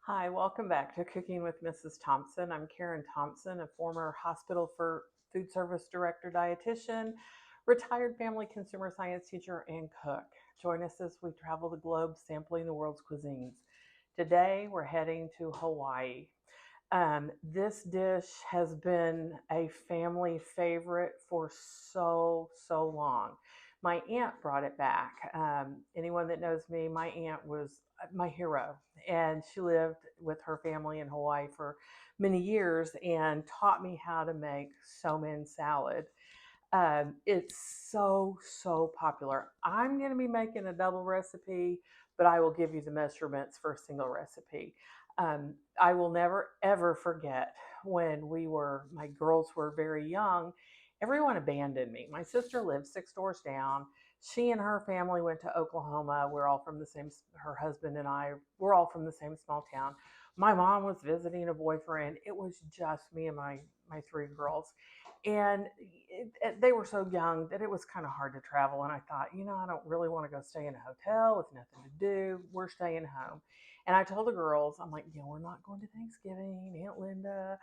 Hi, welcome back to Cooking with Mrs. Thompson. I'm Karen Thompson, a former hospital for food service director dietitian, retired family consumer science teacher, and cook. Join us as we travel the globe sampling the world's cuisines. Today, we're heading to Hawaii. This dish has been a family favorite for so long. My aunt brought it back. Anyone that knows me, my aunt was my hero, and she lived with her family in Hawaii for many years and taught me how to make somen salad. It's so popular. I'm going to be making a double recipe, but I will give you the measurements for a single recipe. I will never ever forget when my girls were very young. Everyone abandoned me. My sister lived 6 doors down. She and her family went to Oklahoma. We're all from the same, her husband and I, we're all from the same small town. My mom was visiting a boyfriend. It was just me and my three girls. And they were so young that it was kind of hard to travel. And I thought, I don't really want to go stay in a hotel with nothing to do. We're staying home. And I told the girls, I'm like, we're not going to Thanksgiving. Aunt Linda,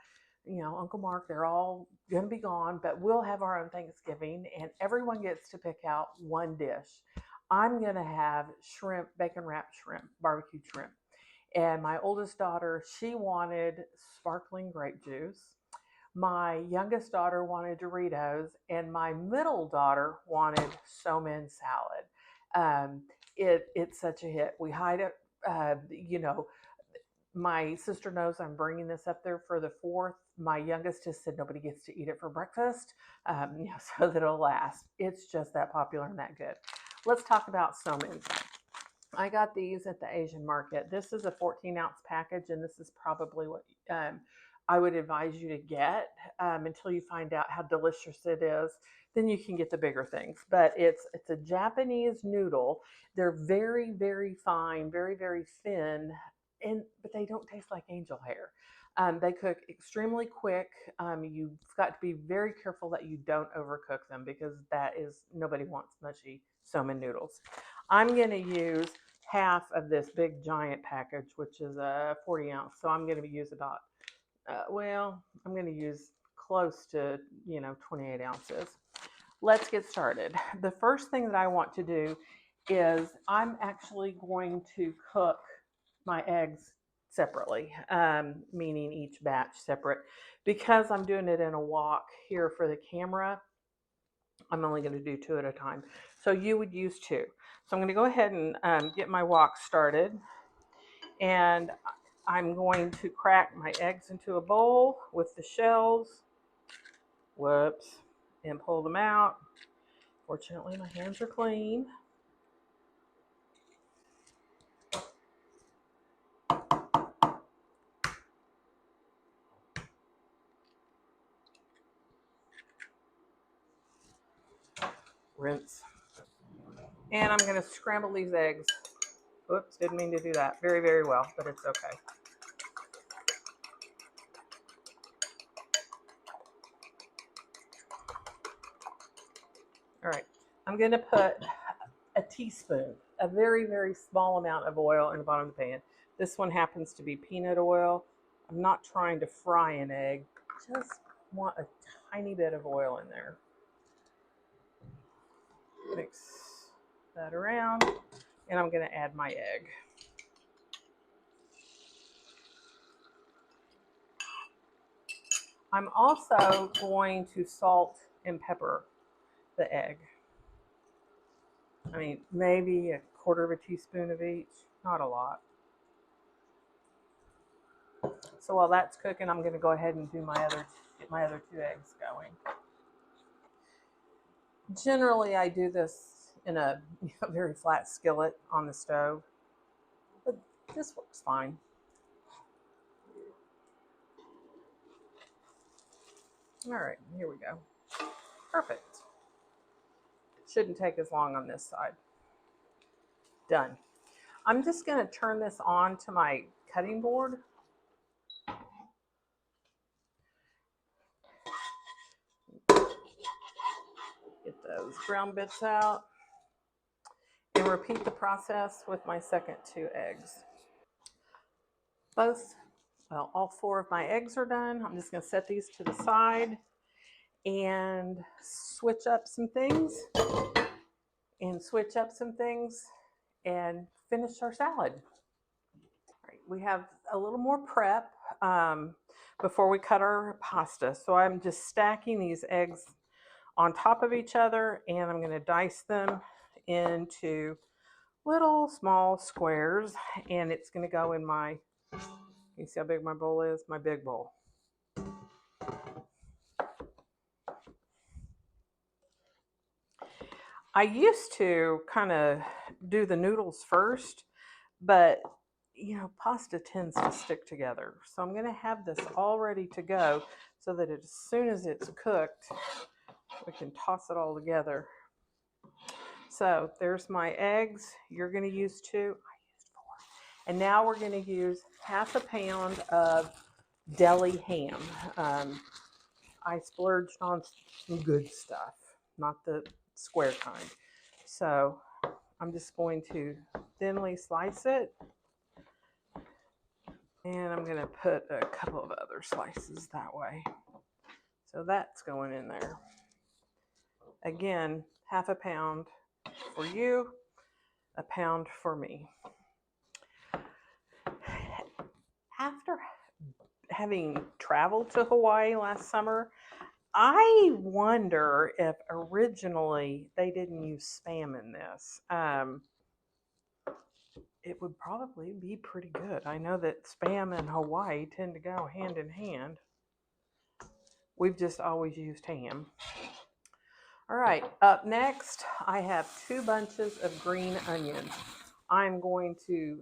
Uncle Mark, they're all going to be gone, but we'll have our own Thanksgiving. And everyone gets to pick out one dish. I'm going to have shrimp, bacon wrapped shrimp, barbecued shrimp. And my oldest daughter, she wanted sparkling grape juice. My youngest daughter wanted Doritos, and my middle daughter wanted Somen salad. It's such a hit. We hide it. My sister knows I'm bringing this up there for the 4th. My youngest just said nobody gets to eat it for breakfast, so that it'll last. It's just that popular and that good. Let's talk about Somen. I got these at the Asian market. This is a 14-ounce package, and this is probably what I would advise you to get until you find out how delicious it is. Then you can get the bigger things. But it's a Japanese noodle. They're very fine, very thin, but they don't taste like angel hair. They cook extremely quick. You've got to be very careful that you don't overcook them because nobody wants mushy somen noodles. I'm going to use half of this big giant package, which is a 40 ounce. So I'm going to use about, I'm going to use close to, 28 ounces. Let's get started. The first thing that I want to do is I'm actually going to cook my eggs separately, meaning each batch separate. Because I'm doing it in a wok here for the camera, I'm only going to do 2 at a time. So you would use 2. So I'm going to go ahead and get my wok started. And I'm going to crack my eggs into a bowl with the shells. Whoops. And pull them out. Fortunately, my hands are clean. Rinse. And I'm going to scramble these eggs. Oops, didn't mean to do that. Very well, but it's okay. All right, I'm going to put a teaspoon, a very small amount of oil in the bottom of the pan. This one happens to be peanut oil. I'm not trying to fry an egg, just want a tiny bit of oil in there. Mix that around, and I'm going to add my egg. I'm also going to salt and pepper the egg. I mean, maybe a quarter of a teaspoon of each, not a lot. So while that's cooking, I'm going to go ahead and get my other 2 eggs going. Generally, I do this in a very flat skillet on the stove, but this works fine. All right, here we go. Perfect. Shouldn't take as long on this side. Done. I'm just going to turn this on to my cutting board. Get those brown bits out. And repeat the process with my second 2 eggs. All 4 of my eggs are done. I'm just going to set these to the side and switch up some things and finish our salad. Right, we have a little more prep before we cut our pasta. So I'm just stacking these eggs on top of each other, and I'm going to dice them into little small squares, and it's going to go in my, you see how big my bowl is? My big bowl. I used to kind of do the noodles first, but you know, pasta tends to stick together. So I'm going to have this all ready to go so that as soon as it's cooked, we can toss it all together. So there's my eggs. You're going to use 2. I used 4. And now we're going to use half a pound of deli ham. I splurged on some good stuff, not the square kind. So I'm just going to thinly slice it. And I'm going to put a couple of other slices that way. So that's going in there. Again, half a pound for you, a pound for me. After having traveled to Hawaii last summer, I wonder if originally they didn't use Spam in this. It would probably be pretty good. I know that Spam and Hawaii tend to go hand in hand. We've just always used ham. All right, up next, I have 2 bunches of green onions. I'm going to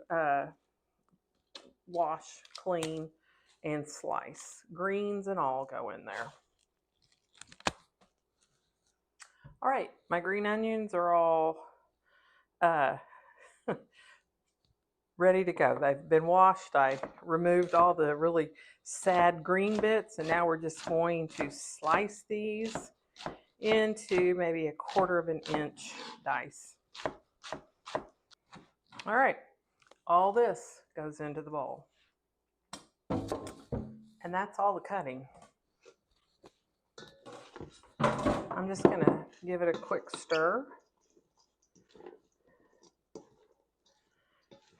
wash, clean, and slice. Greens and all go in there. All right, my green onions are all ready to go. They've been washed. I removed all the really sad green bits, and now we're just going to slice these into maybe a 1/4 of an inch dice. All right, all this goes into the bowl. And that's all the cutting. I'm just going to give it a quick stir.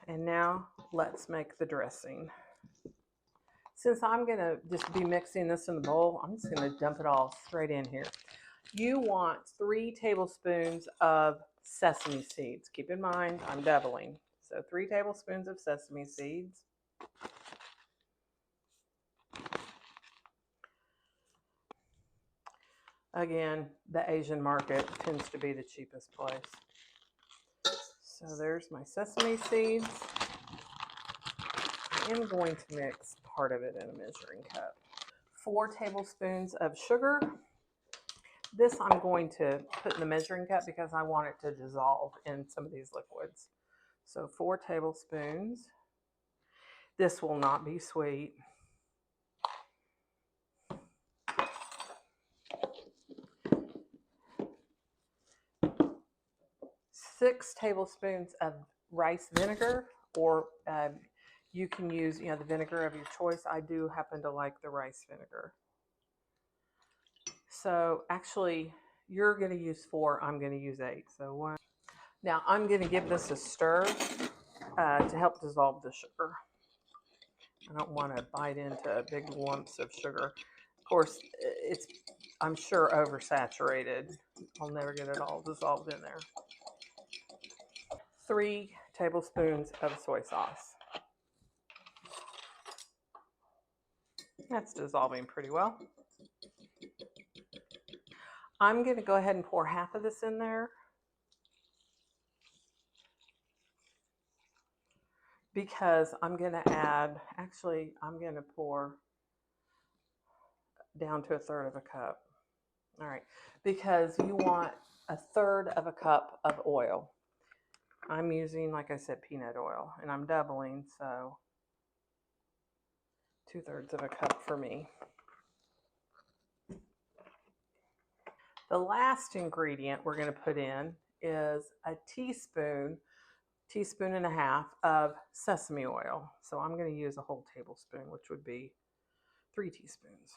And now let's make the dressing. Since I'm going to just be mixing this in the bowl, I'm just going to dump it all straight in here. You want 3 tablespoons of sesame seeds. Keep in mind, I'm doubling. So 3 tablespoons of sesame seeds. Again, the Asian market tends to be the cheapest place. So there's my sesame seeds. I am going to mix part of it in a measuring cup. 4 tablespoons of sugar. This I'm going to put in the measuring cup because I want it to dissolve in some of these liquids. So 4 tablespoons. This will not be sweet. 6 tablespoons of rice vinegar, or you can use, the vinegar of your choice. I do happen to like the rice vinegar. So actually, you're going to use 4. I'm going to use 8. So 1. Now I'm going to give this a stir to help dissolve the sugar. I don't want to bite into big lumps of sugar. Of course, it's, I'm sure, oversaturated. I'll never get it all dissolved in there. 3 tablespoons of soy sauce. That's dissolving pretty well. I'm going to go ahead and pour half of this in there because I'm going to add, actually, I'm going to pour down to 1/3 of a cup. All right, because you want 1/3 of a cup of oil. I'm using, like I said, peanut oil, and I'm doubling, so 2/3 of a cup for me. The last ingredient we're going to put in is a teaspoon teaspoon and a half of sesame oil. So I'm going to use a whole tablespoon, which would be 3 teaspoons.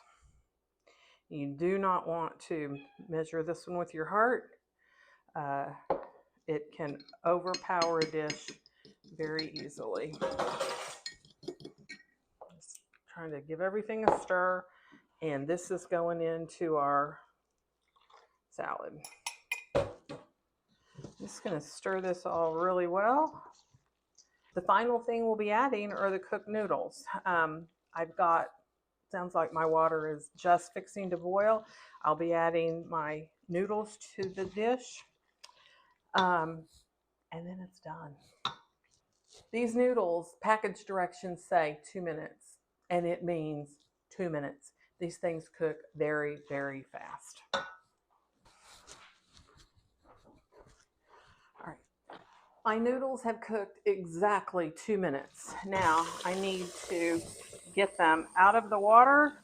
You do not want to measure this one with your heart. It can overpower a dish very easily. Just trying to give everything a stir, and this is going into our salad. Just going to stir this all really well. The final thing we'll be adding are the cooked noodles. I've got, sounds like my water is just fixing to boil. I'll be adding my noodles to the dish, and then it's done. These noodles, package directions say 2 minutes, and it means 2 minutes. These things cook very, very fast. All right. My noodles have cooked exactly 2 minutes. Now I need to get them out of the water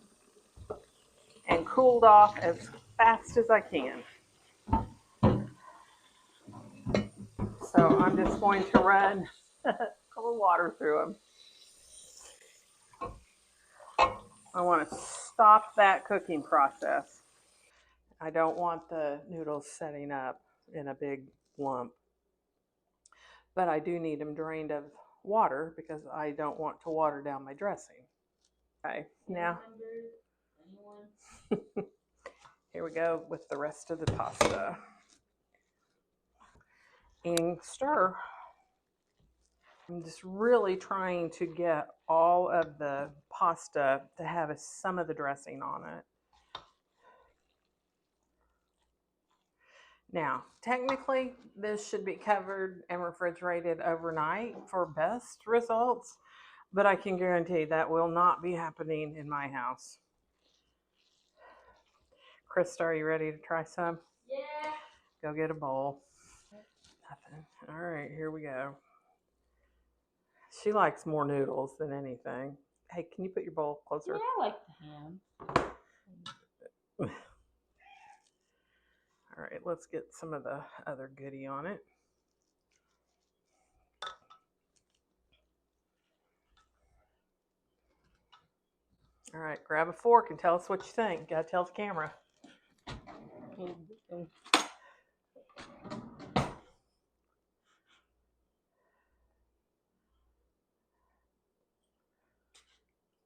and cooled off as fast as I can. So I'm just going to run a little water through them. I want to stop that cooking process. I don't want the noodles setting up in a big lump, but I do need them drained of water because I don't want to water down my dressing. Okay, now here we go with the rest of the pasta. And stir. I'm just really trying to get all of the pasta to have some of the dressing on it. Now, technically, this should be covered and refrigerated overnight for best results, but I can guarantee that will not be happening in my house. Krista, are you ready to try some? Yeah. Go get a bowl. Nothing. All right, here we go. She likes more noodles than anything. Hey, can you put your bowl closer? Yeah, I like the ham. All right, let's get some of the other goodie on it. All right, grab a fork and tell us what you think. Gotta tell the camera.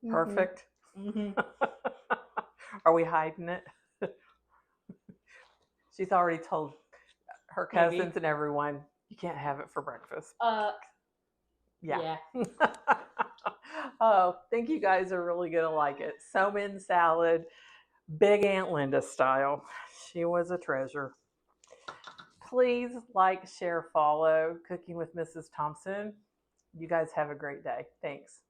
Perfect. Mm-hmm. Are we hiding it? She's already told her cousins and everyone, you can't have it for breakfast. Yeah. Oh, think you guys are really gonna like it. Somen salad, Big Aunt Linda style. She was a treasure. Please like, share, follow Cooking with Mrs. Thompson. You guys have a great day. Thanks.